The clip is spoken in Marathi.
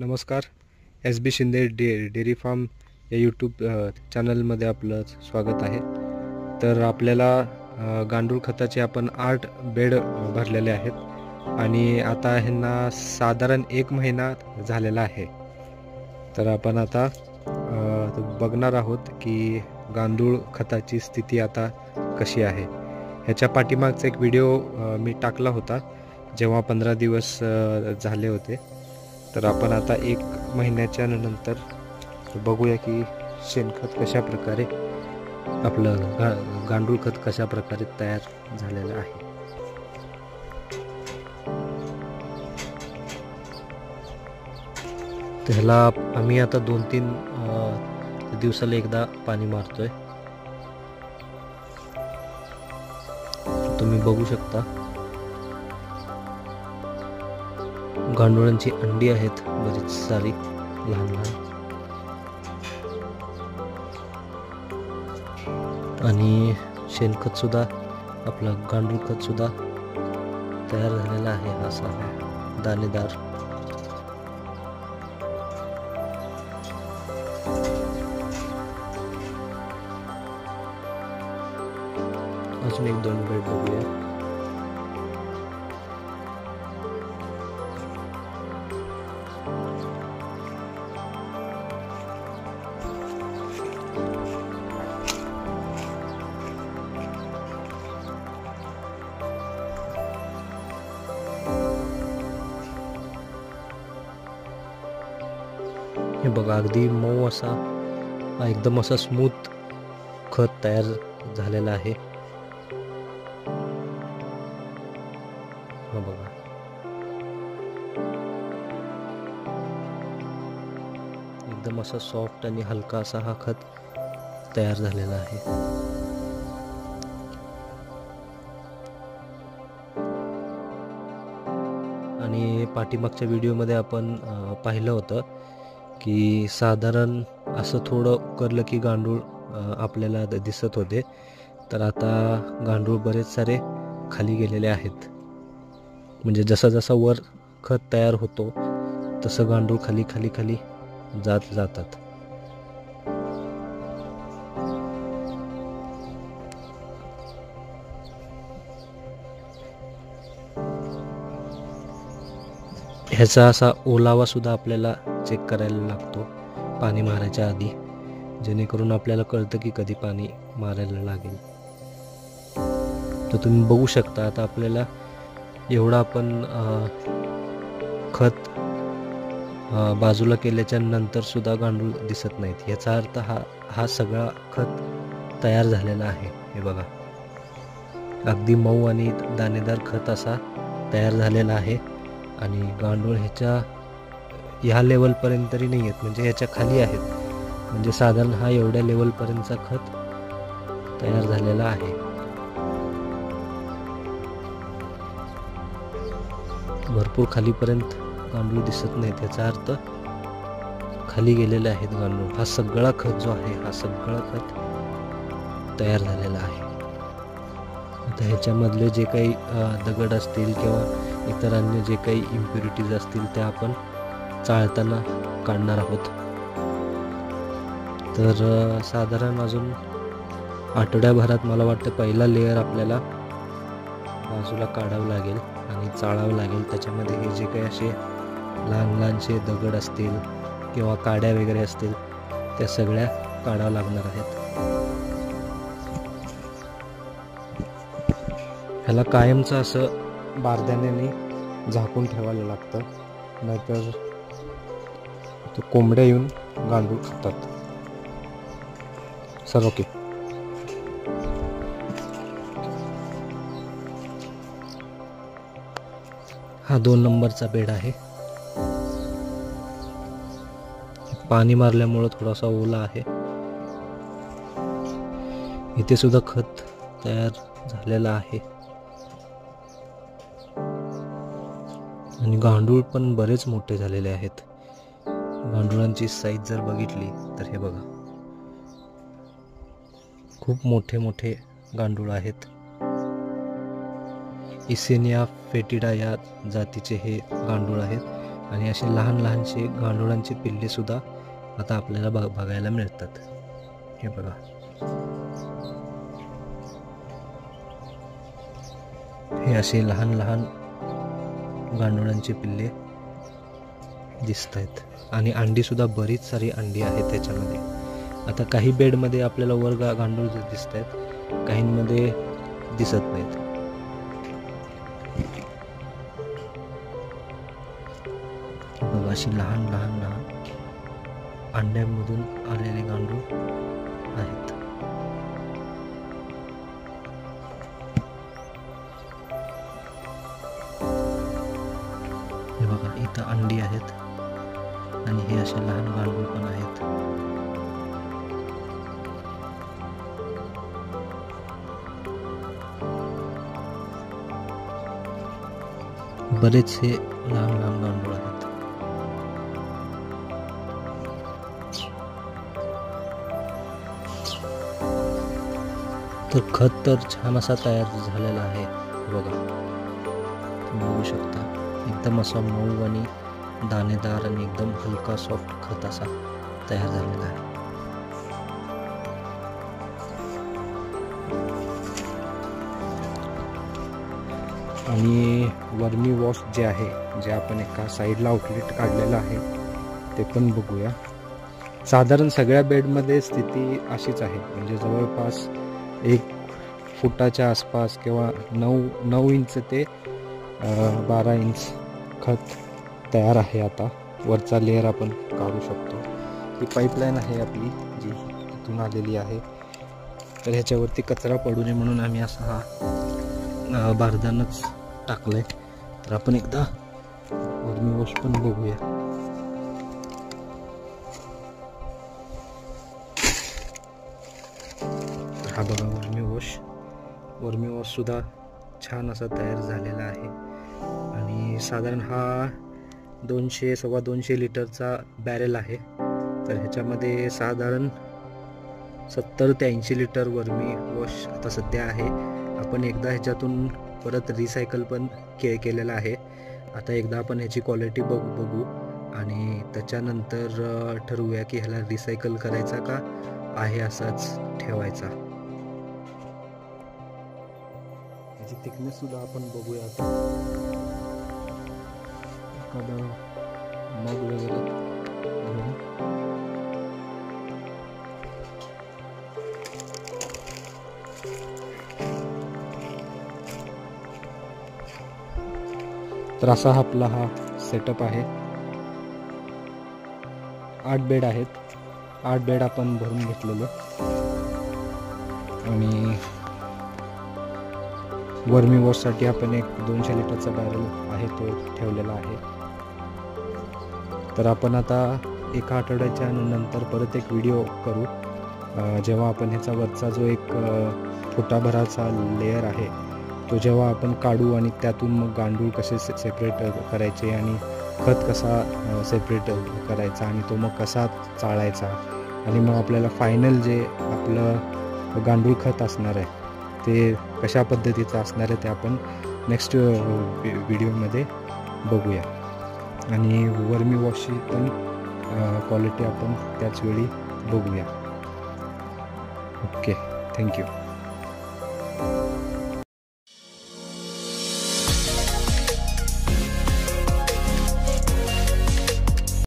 नमस्कार. SB शिंदे डेअरी फार्म या यूट्यूब चॅनलमध्ये आपलं स्वागत आहे. तर आपल्याला गांडूळ खताचे आपण 8 बेड भरलेले आहेत आणि आता ह्यांना साधारण 1 महिना झालेला आहे. तर आपण आता बघणार आहोत की गांडूळ खताची स्थिती आता कशी आहे. ह्याच्या पाठीमागचा एक व्हिडिओ मी टाकला होता जेव्हा 15 दिवस झाले होते. तर आपण आता 1 महिन्याच्या नंतर बघूया की शेणखत कशा प्रकारे आपलं गांडूळ खत कशा प्रकारे तयार झालेलं आहे. त्याला आम्ही आता 2-3 दिवसाला एकदा पाणी मारतोय. तुम्ही बघू शकता गांडुळांची अंडी आहेत बरीच सारी लहान लहान, आणि शेणखत सुद्धा आपलं गांडूळ खत सुद्धा तयार झालेला आहे. असा दाणेदार अजून 1-2 बेड बघूया. हे बघा अगदी मऊ असा एकदम असा स्मूथ खत तयार झालेला आहे. हा बघा एकदम असा सॉफ्ट आणि हलका असा हा खत तयार झालेला आहे. आणि पाठीमागच्या व्हिडिओमध्ये आपण पाहिलं होतं की साधारण असं थोडं करलं की गांडूळ आपल्याला दिसत होते. तर आता गांडूळ बरेच सारे खाली गेलेले आहेत. म्हणजे जसा जसा वर खत तयार होतो तसं गांडूळ खाली खाली खाली जातात. ह्याचा असा ओलावा सुद्धा आपल्याला चेक करायला लागतो पाणी मारायच्या आधी, जेणेकरून आपल्याला कळतं की कधी पाणी मारायला लागेल. तर तुम्ही बघू शकता आता आपल्याला एवढं आपण खत बाजूला केल्याच्या नंतर सुद्धा गांडूळ दिसत नाहीत. याचा अर्थ हा सगळा खत तयार झालेला आहे. हे बघा अगदी मऊ आणि दाणेदार खत असा तयार झालेला आहे. आणि गांडूळ ह्या लेवलपर्यंत तरी नाही आहेत, म्हणजे ह्याच्या खाली आहेत. म्हणजे साधारण हा एवढ्या लेवलपर्यंतचा खत तयार झालेला आहे. भरपूर खालीपर्यंत गांडूळ दिसत नाहीत. याचा अर्थ खाली गेलेले आहेत गांडूळ. हा सगळा खत जो आहे हा सगळा खत तयार झालेला आहे. आता ह्याच्यामधले जे काही दगड असतील किंवा इतर अन्य जे काही इम्प्युरिटीज असतील त्या आपण चाळताना काढणार आहोत. तर साधारण अजून आठवड्याभरात मला वाटतं पहिला लेअर आपल्याला बाजूला काढावं लागेल आणि चाळावं लागेल. त्याच्यामध्ये हे जे काही असे लहान लहानसे दगड असतील किंवा काड्या वगैरे असतील त्या सगळ्या काढाव्या लागणार आहेत. ह्याला कायमचं असं बारदाण्याने झाकून ठेवायला लागतं, नाहीतर तो कोंबड्या येऊन गांडूळ खातात. Sir okay. हा 2 नंबरचा बेड आहे. पाणी मारल्यामुळं थोडासा ओला आहे. इथे सुद्धा खत तयार झालेलं आहे. आणि गांडूळ पण बरेच मोठे झालेले आहेत. गांडुळांची साईज जर बघितली तर हे बघा खूप मोठे मोठे गांडूळ आहेत. इसेनिया फेटिडा या जातीचे हे गांडूळ आहेत. आणि असे लहान लहानसे गांडुळांचे पिल्ले सुद्धा आता आपल्याला बघायला मिळतात. हे बघा, हे असे लहान लहान गांडुळांचे पिल्ले दिसत आहेत. आणि अंडी सुद्धा बरीच सारी अंडी आहेत त्याच्यामध्ये. आता काही बेडमध्ये आपल्याला वर गांडूळ दिसत आहेत, काहींमध्ये दिसत नाहीत. बघा, अशी लहान लहान लहान अंड्यामधून आलेले गांडूळ आहेत. हे बघा, इथं अंडी आहेत आणि हे असे लहान गांडूळ पण आहेत. बरेचसे लहान लहान गांडूळ आहेत. तर खत तर छान असा तयार झालेला आहे. बघा, तुम्ही बघू शकता, एकदम असा मऊ आणि दाणेदार आणि एकदम हलका सॉफ्ट खत असा तयार झालेला आहे. आणि वर्मी वॉश जे आहे, जे आपण एका साईडला आउटलेट काढलेलं आहे, ते पण बघूया. साधारण सगळ्या बेडमध्ये स्थिती अशीच आहे, म्हणजे जवळपास 1 फुटाच्या आसपास किंवा 9 इंच ते 12 इंच खत तयार आहे. आता वरचा लेअर आपण काढू शकतो. ही पाईपलाईन आहे आपली, जी इथून आलेली आहे. तर ह्याच्यावरती कचरा पडू नये म्हणून आम्ही असा हा बारदानच टाकलाय. तर आपण एकदा वर्मी वॉश पण बघूया. हा बघा, वर्मी वॉश सुद्धा छान असा तयार झालेला आहे. आणि साधारण हा 200-2.25 लिटरचा बॅरेल आहे. तर ह्याच्यामध्ये साधारण 70 ते 80 लिटर वर्मी वॉश आता सध्या आहे. आपण एकदा ह्याच्यातून परत रिसायकल पण केलेलं आहे. आता एकदा आपण ह्याची क्वालिटी बघू आणि त्याच्यानंतर ठरवूया की ह्याला रिसायकल करायचा का आहे असाच ठेवायचा. ह्याची थिकनेस सुद्धा आपण बघूया. आता एखादा मग वगैरे तर असा आपला हा सेटअप आहे. 8 बेड आहेत. 8 बेड आपण भरून घेतलेले आणि वर्मी वॉशसाठी आपण एक 200 लिटरचा बॅरल आहे तो ठेवलेला आहे. तर आपण आता एका आठवड्याच्या नंतर परत एक व्हिडिओ करू, जेव्हा आपण ह्याचा वरचा जो एक फुटाभराचा लेअर आहे तो जेव्हा आपण काढू आणि त्यातून मग गांडूळ कसे सेपरेट करायचे आणि खत कसा सेपरेट करायचा आणि तो मग कसा चाळायचा आणि मग आपल्याला फायनल जे आपलं गांडूळ खत असणार आहे ते कशा पद्धतीचं असणार आहे ते आपण नेक्स्ट व्हिडिओमध्ये बघूया. आणि वर्मी वॉशची पण क्वालिटी आपण त्याच वेळी बघूया. Okay, thank you.